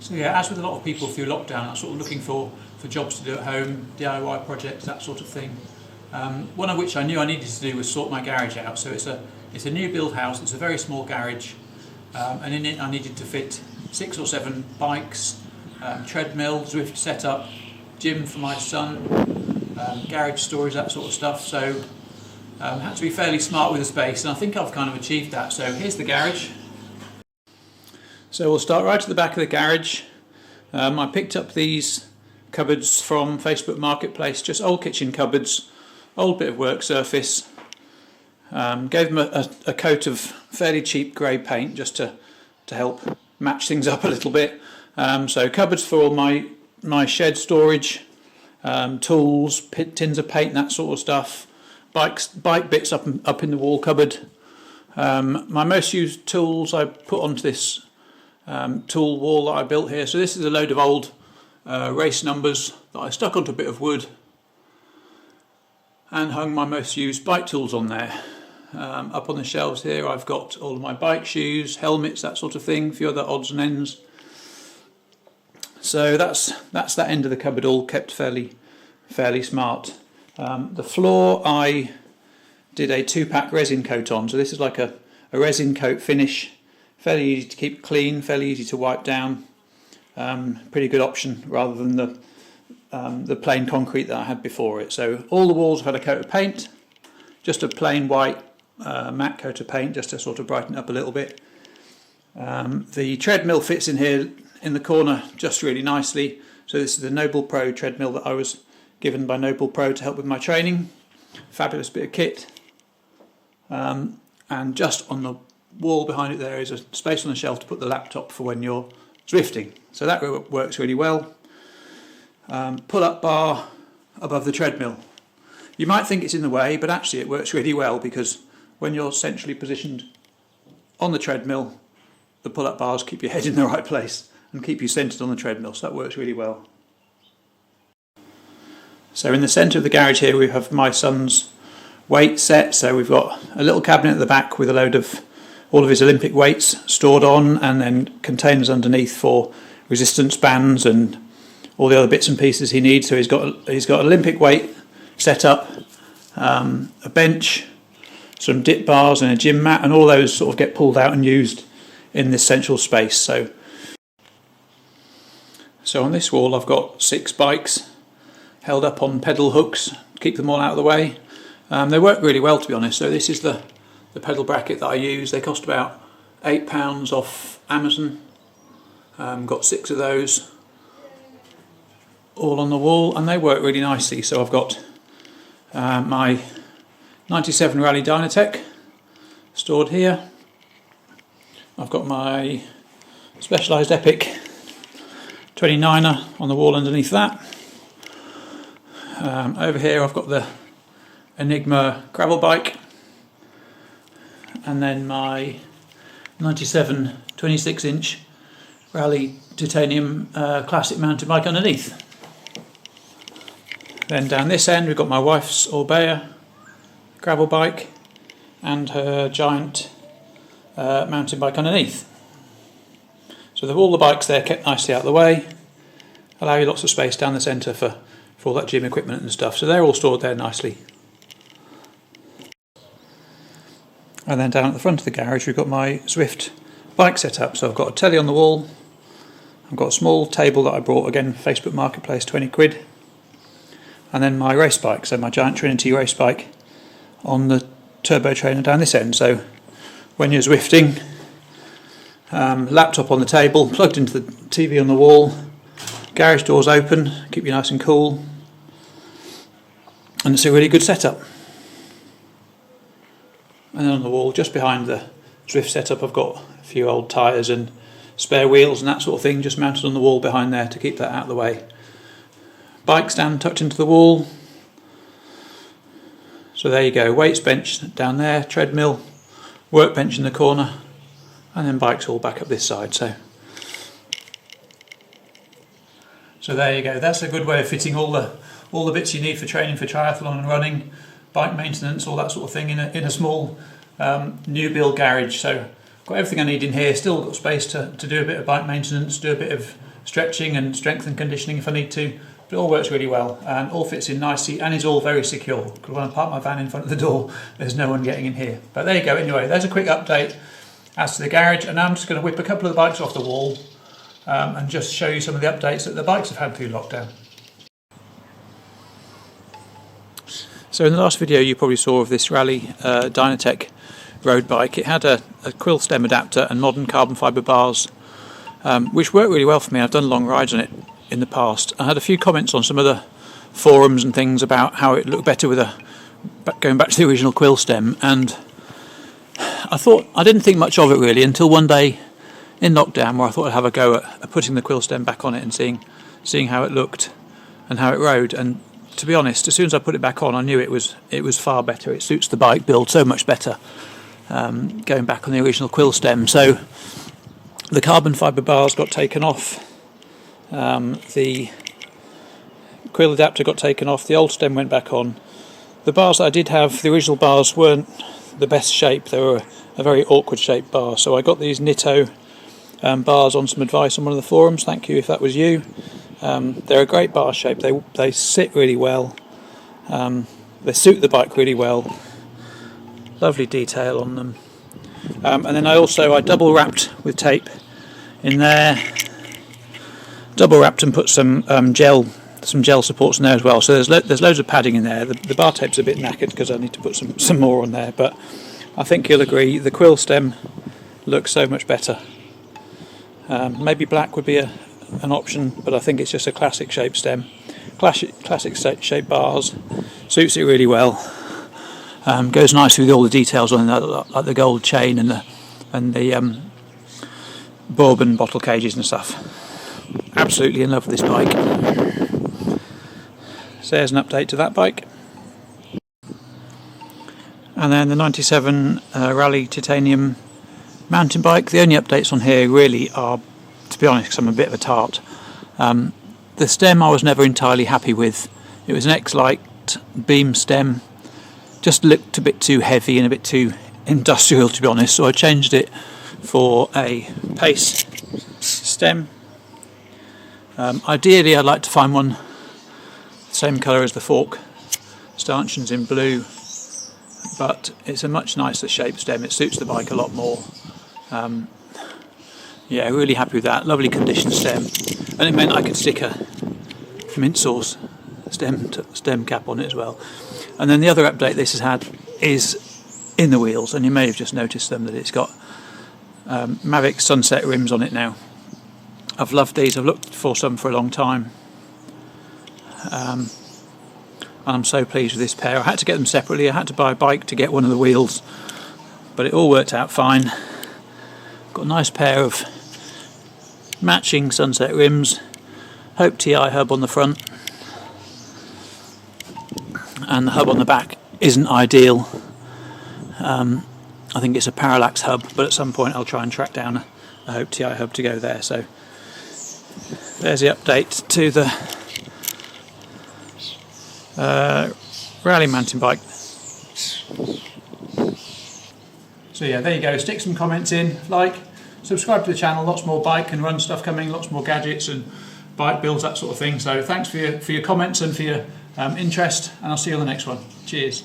So yeah, as with a lot of people through lockdown, I'm sort of looking for jobs to do at home, DIY projects, that sort of thing. One of which I knew I needed to do was sort my garage out. So it's a new build house, it's a very small garage, and in it I needed to fit 6 or 7 bikes, treadmill, Zwift setup, gym for my son, garage storage, that sort of stuff. So had to be fairly smart with the space, and I think I've kind of achieved that. So here's the garage. So we'll start right at the back of the garage. I picked up these cupboards from Facebook Marketplace, just old kitchen cupboards, old bit of work surface. Gave them a coat of fairly cheap grey paint just to help match things up a little bit. So cupboards for all my shed storage, tools, tins of paint, that sort of stuff. Bike bits up in the wall cupboard. My most used tools I put onto this tool wall that I built here. So this is a load of old race numbers that I stuck onto a bit of wood and hung my most used bike tools on there. Up on the shelves here I've got all of my bike shoes, helmets, that sort of thing, a few other odds and ends. So that's that end of the cupboard, all kept fairly smart. The floor I did a 2-pack resin coat on, so this is like a resin coat finish, fairly easy to keep clean, fairly easy to wipe down. Pretty good option rather than the plain concrete that I had before it. So all the walls have had a coat of paint, just a plain white matte coat of paint just to sort of brighten it up a little bit. The treadmill fits in here in the corner just really nicely. So this is the Noble Pro treadmill that I was given by Noble Pro to help with my training. Fabulous bit of kit. And just on the wall behind it there is a space on the shelf to put the laptop for when you're Zwifting. So that works really well. Pull-up bar above the treadmill. You might think it's in the way, but actually it works really well because when you're centrally positioned on the treadmill, the pull-up bars keep your head in the right place and keep you centred on the treadmill, so that works really well. So in the centre of the garage here we have my son's weight set. So we've got a little cabinet at the back with a load of all of his Olympic weights stored on, and then containers underneath for resistance bands and all the other bits and pieces he needs. So he's got Olympic weight set up, a bench, some dip bars and a gym mat, and all those sort of get pulled out and used in this central space. So on this wall I've got 6 bikes held up on pedal hooks to keep them all out of the way. They work really well, to be honest. So this is the pedal bracket that I use. They cost about £8 off Amazon. Got 6 of those all on the wall, and they work really nicely. So I've got my 97 Raleigh Dynatech stored here. I've got my Specialized Epic 29er on the wall underneath that. Over here I've got the Enigma gravel bike, and then my 97 26-inch Raleigh titanium classic mountain bike underneath. Then down this end we've got my wife's Orbea gravel bike and her giant mountain bike underneath. So all the bikes there kept nicely out of the way, allow you lots of space down the centre for all that gym equipment and stuff. So they're all stored there nicely. And then down at the front of the garage we've got my Zwift bike setup. So I've got a telly on the wall, I've got a small table that I bought, again Facebook Marketplace, 20 quid, and then my race bike, so my giant Trinity race bike on the turbo trainer down this end. So when you're Zwifting, laptop on the table, plugged into the TV on the wall, garage doors open, keep you nice and cool, and it's a really good setup. And then on the wall just behind the Zwift setup I've got a few old tyres and spare wheels and that sort of thing just mounted on the wall behind there to keep that out of the way. Bike stand tucked into the wall. So there you go, weights bench down there, treadmill, workbench in the corner, and then bikes all back up this side. So there you go, that's a good way of fitting all the bits you need for training for triathlon and running, bike maintenance, all that sort of thing in a small new build garage. So got everything I need in here, still got space to do a bit of bike maintenance, do a bit of stretching and strength and conditioning if I need to. But it all works really well and all fits in nicely and is all very secure. Because when I park my van in front of the door, there's no one getting in here. But there you go. Anyway, there's a quick update as to the garage, and now I'm just going to whip a couple of the bikes off the wall and just show you some of the updates that the bikes have had through lockdown. So in the last video you probably saw of this Raleigh Dynatech road bike. It had a quill stem adapter and modern carbon fibre bars, which worked really well for me. I've done long rides on it in the past. I had a few comments on some of the forums and things about how it looked better with going back to the original quill stem, and I didn't think much of it really until one day in lockdown where I thought I'd have a go at putting the quill stem back on it and seeing how it looked and how it rode. And to be honest, as soon as I put it back on, I knew it was far better. It suits the bike build so much better going back on the original quill stem. So the carbon fibre bars got taken off, the quill adapter got taken off, the old stem went back on. The bars that I did have, the original bars, weren't the best shape. They were a very awkward shaped bar, so I got these Nitto bars on some advice on one of the forums. Thank you if that was you. They're a great bar shape. They sit really well. They suit the bike really well. Lovely detail on them. And then I double wrapped with tape in there. Double wrapped and put some gel supports in there as well. So there's loads of padding in there. The bar tape's a bit knackered because I need to put some more on there. But I think you'll agree the quill stem looks so much better. Maybe black would be an option, but I think it's just a classic shape stem, classic shape bars, suits it really well. Goes nicely with all the details on it, like the gold chain and the bourbon bottle cages and stuff. Absolutely in love with this bike. So there's an update to that bike. And then the 97 Raleigh titanium mountain bike. The only updates on here really are, to be honest, because I'm a bit of a tart. The stem I was never entirely happy with. It was an X-Lite beam stem. Just looked a bit too heavy and a bit too industrial, to be honest. So I changed it for a Pace stem. Ideally, I'd like to find one the same colour as the fork stanchions in blue, but it's a much nicer shaped stem. It suits the bike a lot more. Yeah, really happy with that. Lovely conditioned stem, and it meant I could stick a mint sauce stem cap on it as well. And then the other update this has had is in the wheels, and you may have just noticed them, that it's got Mavic Sunset rims on it now. I've loved these. I've looked for some for a long time, and I'm so pleased with this pair. I had to get them separately. I had to buy a bike to get one of the wheels, but it all worked out fine. Got a nice pair of matching Sunset rims, Hope TI hub on the front, and the hub on the back isn't ideal. I think it's a parallax hub, but at some point I'll try and track down a Hope TI hub to go there. So there's the update to the Raleigh mountain bike. So yeah, there you go. Stick some comments in, subscribe to the channel. Lots more bike and run stuff coming, lots more gadgets and bike builds, that sort of thing. So thanks for your comments and for your interest, and I'll see you on the next one. Cheers.